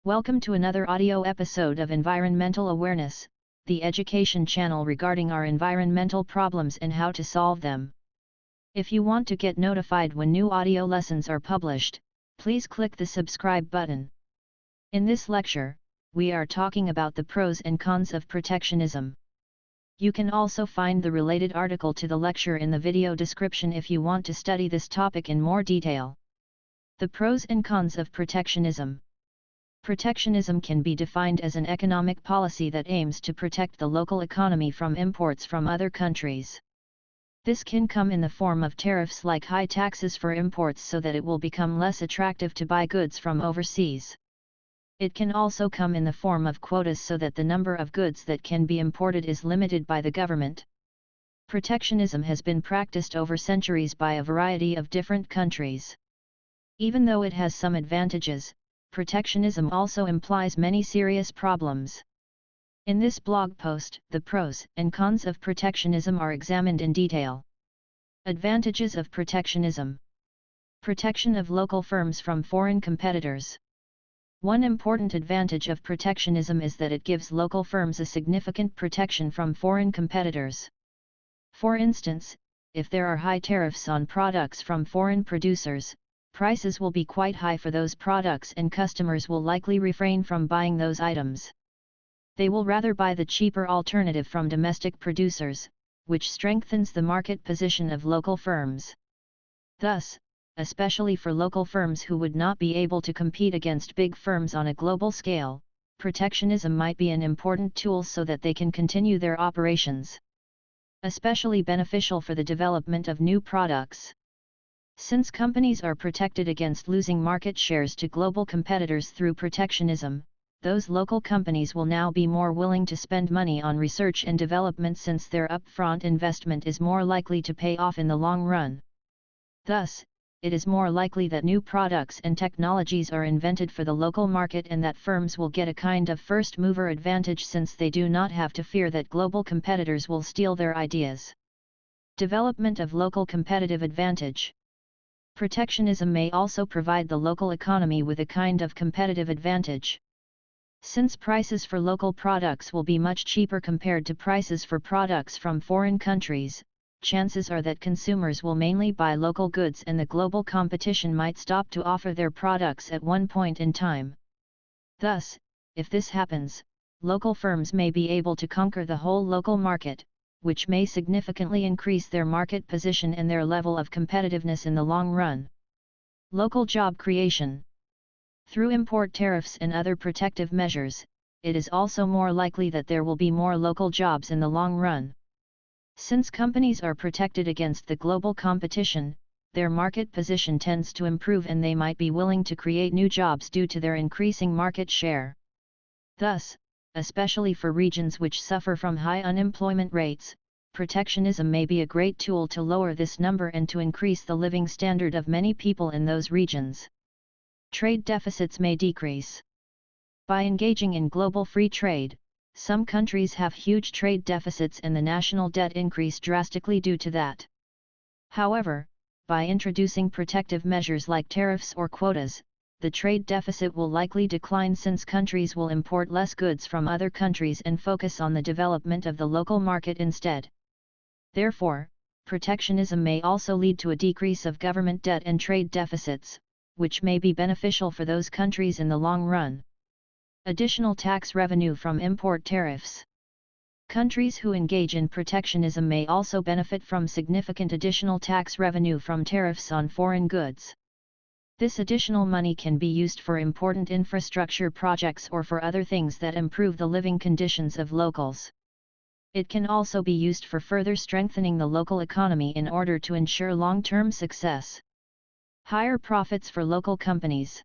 Welcome to another audio episode of Environmental Awareness, the education channel regarding our environmental problems and how to solve them. If you want to get notified when new audio lessons are published, please click the subscribe button. In this lecture, we are talking about the pros and cons of protectionism. You can also find the related article to the lecture in the video description if you want to study this topic in more detail. The pros and cons of protectionism. Protectionism can be defined as an economic policy that aims to protect the local economy from imports from other countries. This can come in the form of tariffs like high taxes for imports so that it will become less attractive to buy goods from overseas. It can also come in the form of quotas so that the number of goods that can be imported is limited by the government. Protectionism has been practiced over centuries by a variety of different countries. Even though it has some advantages, protectionism also implies many serious problems. In this blog post, the pros and cons of protectionism are examined in detail. Advantages of protectionism. Protection of local firms from foreign competitors. One important advantage of protectionism is that it gives local firms a significant protection from foreign competitors. For instance, if there are high tariffs on products from foreign producers, prices will be quite high for those products and customers will likely refrain from buying those items. They will rather buy the cheaper alternative from domestic producers, which strengthens the market position of local firms. Thus, especially for local firms who would not be able to compete against big firms on a global scale, protectionism might be an important tool so that they can continue their operations. Especially beneficial for the development of new products. Since companies are protected against losing market shares to global competitors through protectionism, those local companies will now be more willing to spend money on research and development since their upfront investment is more likely to pay off in the long run. Thus, it is more likely that new products and technologies are invented for the local market and that firms will get a kind of first-mover advantage since they do not have to fear that global competitors will steal their ideas. Development of local competitive advantage. Protectionism may also provide the local economy with a kind of competitive advantage. Since prices for local products will be much cheaper compared to prices for products from foreign countries, chances are that consumers will mainly buy local goods and the global competition might stop to offer their products at one point in time. Thus, if this happens, local firms may be able to conquer the whole local market, which may significantly increase their market position and their level of competitiveness in the long run. Local job creation. Through import tariffs and other protective measures, it is also more likely that there will be more local jobs in the long run. Since companies are protected against the global competition, their market position tends to improve and they might be willing to create new jobs due to their increasing market share. Thus, especially for regions which suffer from high unemployment rates, protectionism may be a great tool to lower this number and to increase the living standard of many people in those regions. Trade deficits may decrease. By engaging in global free trade, some countries have huge trade deficits and the national debt increase drastically due to that. However, by introducing protective measures like tariffs or quotas, the trade deficit will likely decline since countries will import less goods from other countries and focus on the development of the local market instead. Therefore, protectionism may also lead to a decrease of government debt and trade deficits, which may be beneficial for those countries in the long run. Additional tax revenue from import tariffs. Countries who engage in protectionism may also benefit from significant additional tax revenue from tariffs on foreign goods. This additional money can be used for important infrastructure projects or for other things that improve the living conditions of locals. It can also be used for further strengthening the local economy in order to ensure long-term success. Higher profits for local companies.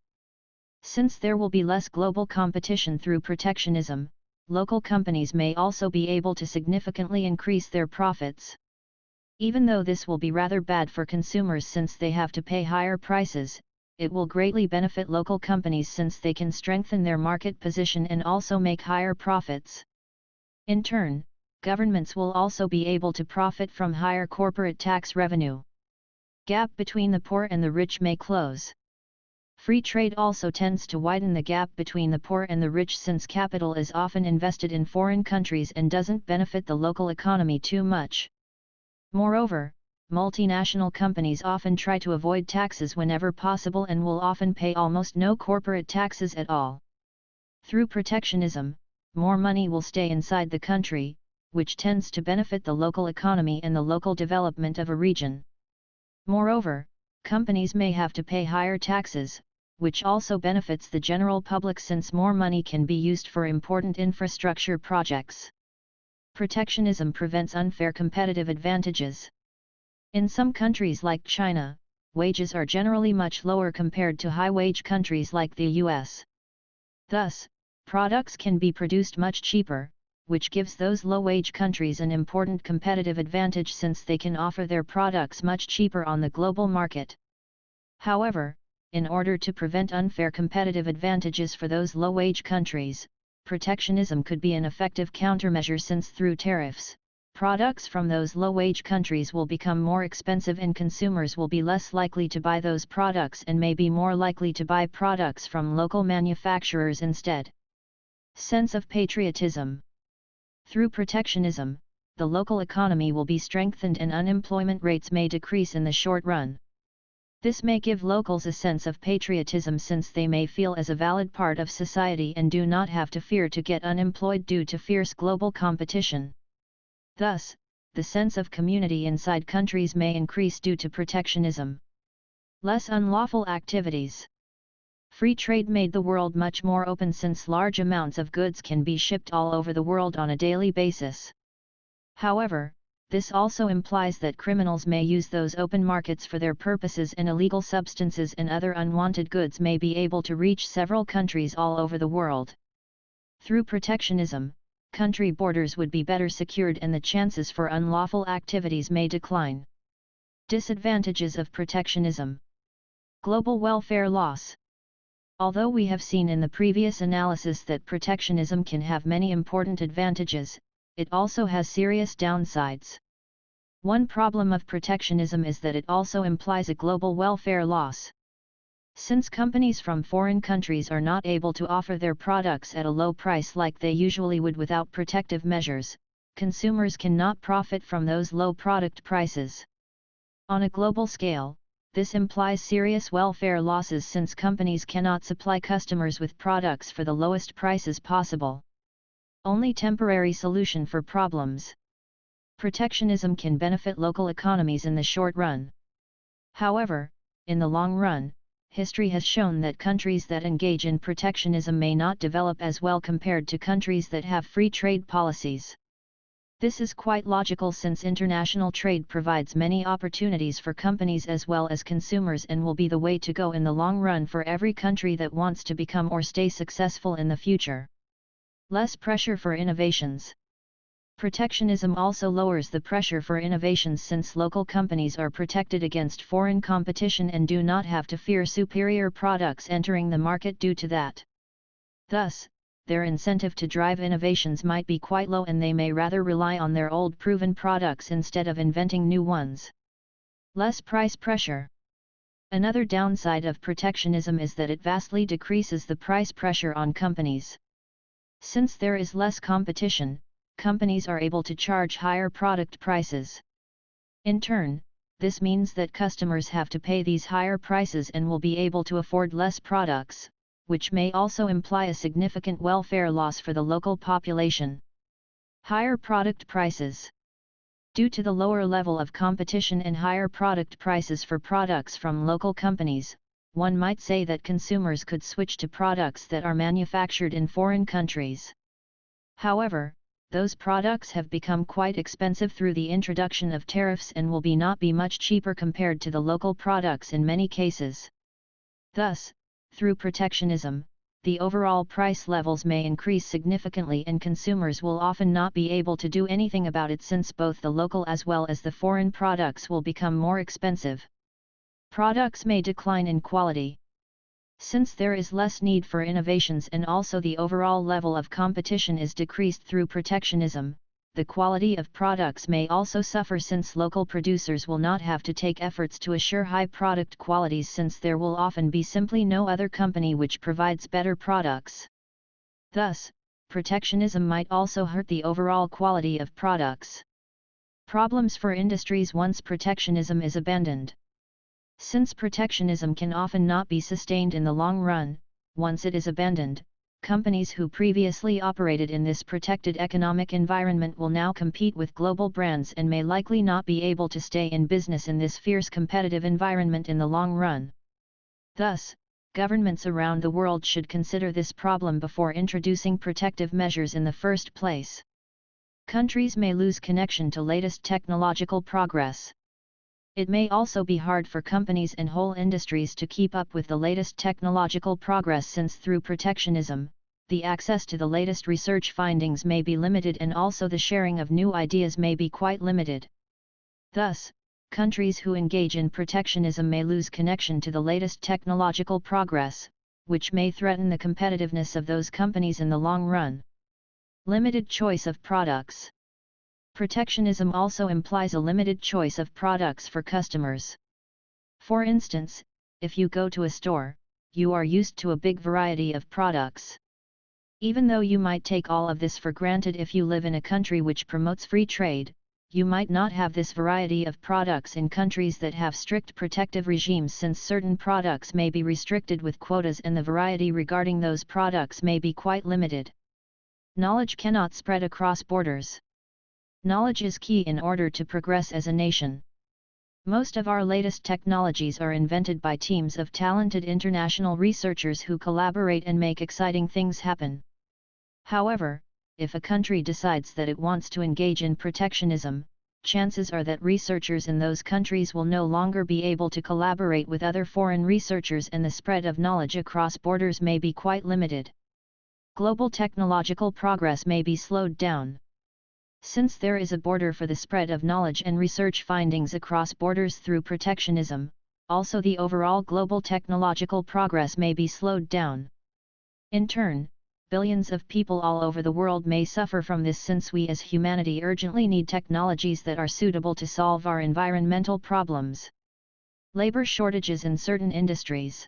Since there will be less global competition through protectionism, local companies may also be able to significantly increase their profits. Even though this will be rather bad for consumers since they have to pay higher prices, it will greatly benefit local companies since they can strengthen their market position and also make higher profits. In turn, governments will also be able to profit from higher corporate tax revenue. Gap between the poor and the rich may close. Free trade also tends to widen the gap between the poor and the rich, since capital is often invested in foreign countries and doesn't benefit the local economy too much. Moreover, multinational companies often try to avoid taxes whenever possible and will often pay almost no corporate taxes at all. Through protectionism, more money will stay inside the country, which tends to benefit the local economy and the local development of a region. Moreover, companies may have to pay higher taxes, which also benefits the general public since more money can be used for important infrastructure projects. Protectionism prevents unfair competitive advantages. In some countries like China, wages are generally much lower compared to high-wage countries like the US. Thus, products can be produced much cheaper, which gives those low-wage countries an important competitive advantage since they can offer their products much cheaper on the global market. However, in order to prevent unfair competitive advantages for those low-wage countries, protectionism could be an effective countermeasure since through tariffs, products from those low-wage countries will become more expensive and consumers will be less likely to buy those products and may be more likely to buy products from local manufacturers instead. Sense of patriotism. Through protectionism, the local economy will be strengthened and unemployment rates may decrease in the short run. This may give locals a sense of patriotism since they may feel as a valid part of society and do not have to fear to get unemployed due to fierce global competition. Thus, the sense of community inside countries may increase due to protectionism. Less unlawful activities. Free trade made the world much more open since large amounts of goods can be shipped all over the world on a daily basis. However, this also implies that criminals may use those open markets for their purposes and illegal substances and other unwanted goods may be able to reach several countries all over the world. Through protectionism, country borders would be better secured and the chances for unlawful activities may decline. Disadvantages of protectionism. Global welfare loss. Although we have seen in the previous analysis that protectionism can have many important advantages, it also has serious downsides. One problem of protectionism is that it also implies a global welfare loss. Since companies from foreign countries are not able to offer their products at a low price like they usually would without protective measures, consumers cannot profit from those low product prices. On a global scale, this implies serious welfare losses since companies cannot supply customers with products for the lowest prices possible. Only temporary solution for problems. Protectionism can benefit local economies in the short run. However, in the long run, history has shown that countries that engage in protectionism may not develop as well compared to countries that have free trade policies. This is quite logical since international trade provides many opportunities for companies as well as consumers and will be the way to go in the long run for every country that wants to become or stay successful in the future. Less pressure for innovations. Protectionism also lowers the pressure for innovations since local companies are protected against foreign competition and do not have to fear superior products entering the market due to that. Thus, their incentive to drive innovations might be quite low and they may rather rely on their old proven products instead of inventing new ones. Less price pressure. Another downside of protectionism is that it vastly decreases the price pressure on companies. Since there is less competition, companies are able to charge higher product prices. In turn, this means that customers have to pay these higher prices and will be able to afford less products, which may also imply a significant welfare loss for the local population. Higher product prices. Due to the lower level of competition and higher product prices for products from local companies, one might say that consumers could switch to products that are manufactured in foreign countries. However, those products have become quite expensive through the introduction of tariffs and will not be much cheaper compared to the local products in many cases. Thus, through protectionism, the overall price levels may increase significantly and consumers will often not be able to do anything about it since both the local as well as the foreign products will become more expensive. Products may decline in quality. Since there is less need for innovations and also the overall level of competition is decreased through protectionism, the quality of products may also suffer since local producers will not have to take efforts to assure high product qualities since there will often be simply no other company which provides better products. Thus, protectionism might also hurt the overall quality of products. Problems for industries once protectionism is abandoned. Since protectionism can often not be sustained in the long run, once it is abandoned, companies who previously operated in this protected economic environment will now compete with global brands and may likely not be able to stay in business in this fierce competitive environment in the long run. Thus, governments around the world should consider this problem before introducing protective measures in the first place. Countries may lose connection to latest technological progress. It may also be hard for companies and whole industries to keep up with the latest technological progress since through protectionism, the access to the latest research findings may be limited and also the sharing of new ideas may be quite limited. Thus, countries who engage in protectionism may lose connection to the latest technological progress, which may threaten the competitiveness of those companies in the long run. Limited choice of products. Protectionism also implies a limited choice of products for customers. For instance, if you go to a store, you are used to a big variety of products. Even though you might take all of this for granted if you live in a country which promotes free trade, you might not have this variety of products in countries that have strict protective regimes since certain products may be restricted with quotas and the variety regarding those products may be quite limited. Knowledge cannot spread across borders. Knowledge is key in order to progress as a nation. Most of our latest technologies are invented by teams of talented international researchers who collaborate and make exciting things happen. However, if a country decides that it wants to engage in protectionism, chances are that researchers in those countries will no longer be able to collaborate with other foreign researchers and the spread of knowledge across borders may be quite limited. Global technological progress may be slowed down. Since there is a border for the spread of knowledge and research findings across borders through protectionism, also the overall global technological progress may be slowed down. In turn, billions of people all over the world may suffer from this since we as humanity urgently need technologies that are suitable to solve our environmental problems. Labor shortages in certain industries.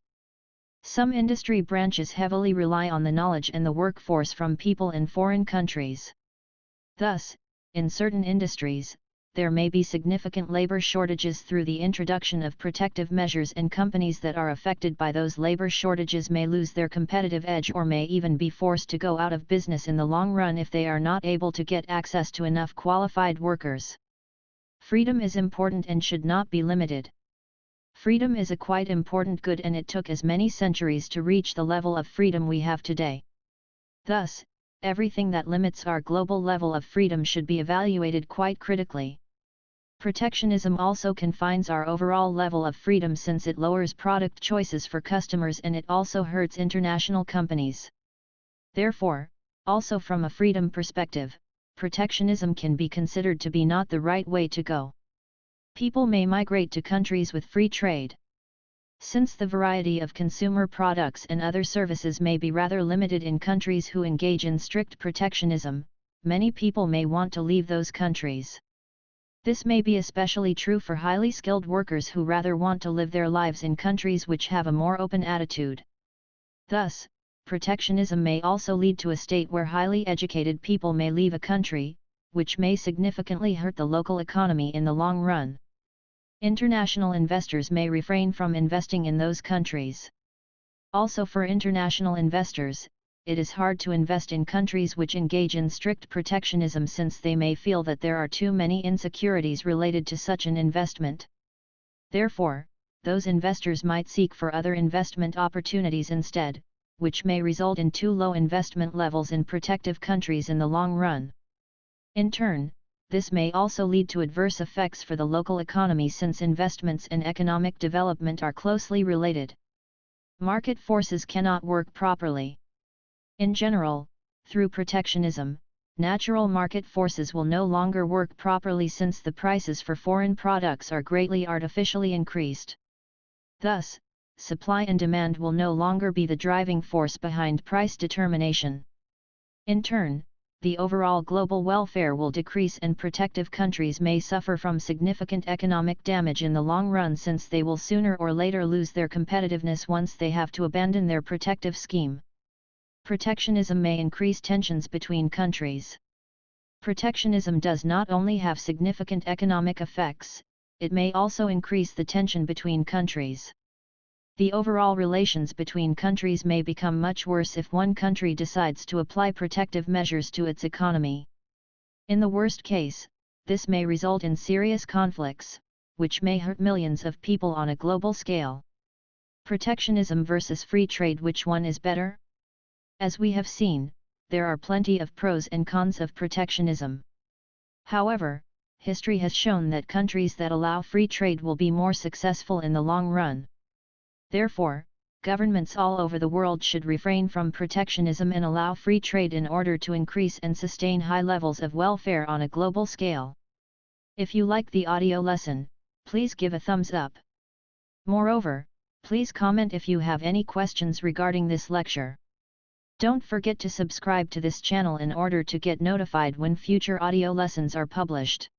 Some industry branches heavily rely on the knowledge and the workforce from people in foreign countries. Thus, in certain industries, there may be significant labor shortages through the introduction of protective measures, and companies that are affected by those labor shortages may lose their competitive edge or may even be forced to go out of business in the long run if they are not able to get access to enough qualified workers. Freedom is important and should not be limited. Freedom is a quite important good, and it took as many centuries to reach the level of freedom we have today. Thus, everything that limits our global level of freedom should be evaluated quite critically. Protectionism also confines our overall level of freedom since it lowers product choices for customers and it also hurts international companies. Therefore, also from a freedom perspective, protectionism can be considered to be not the right way to go. People may migrate to countries with free trade. Since the variety of consumer products and other services may be rather limited in countries who engage in strict protectionism, many people may want to leave those countries. This may be especially true for highly skilled workers who rather want to live their lives in countries which have a more open attitude. Thus, protectionism may also lead to a state where highly educated people may leave a country, which may significantly hurt the local economy in the long run. International investors may refrain from investing in those countries. Also, for international investors, it is hard to invest in countries which engage in strict protectionism since they may feel that there are too many insecurities related to such an investment. Therefore, those investors might seek for other investment opportunities instead, which may result in too low investment levels in protective countries in the long run. In turn, this may also lead to adverse effects for the local economy since investments and economic development are closely related. Market forces cannot work properly. In general, through protectionism, natural market forces will no longer work properly since the prices for foreign products are greatly artificially increased. Thus, supply and demand will no longer be the driving force behind price determination. In turn, the overall global welfare will decrease and protective countries may suffer from significant economic damage in the long run, since they will sooner or later lose their competitiveness once they have to abandon their protective scheme. Protectionism may increase tensions between countries. Protectionism does not only have significant economic effects, it may also increase the tension between countries. The overall relations between countries may become much worse if one country decides to apply protective measures to its economy. In the worst case, this may result in serious conflicts, which may hurt millions of people on a global scale. Protectionism versus free trade, which one is better? As we have seen, there are plenty of pros and cons of protectionism. However, history has shown that countries that allow free trade will be more successful in the long run. Therefore, governments all over the world should refrain from protectionism and allow free trade in order to increase and sustain high levels of welfare on a global scale. If you like the audio lesson, please give a thumbs up. Moreover, please comment if you have any questions regarding this lecture. Don't forget to subscribe to this channel in order to get notified when future audio lessons are published.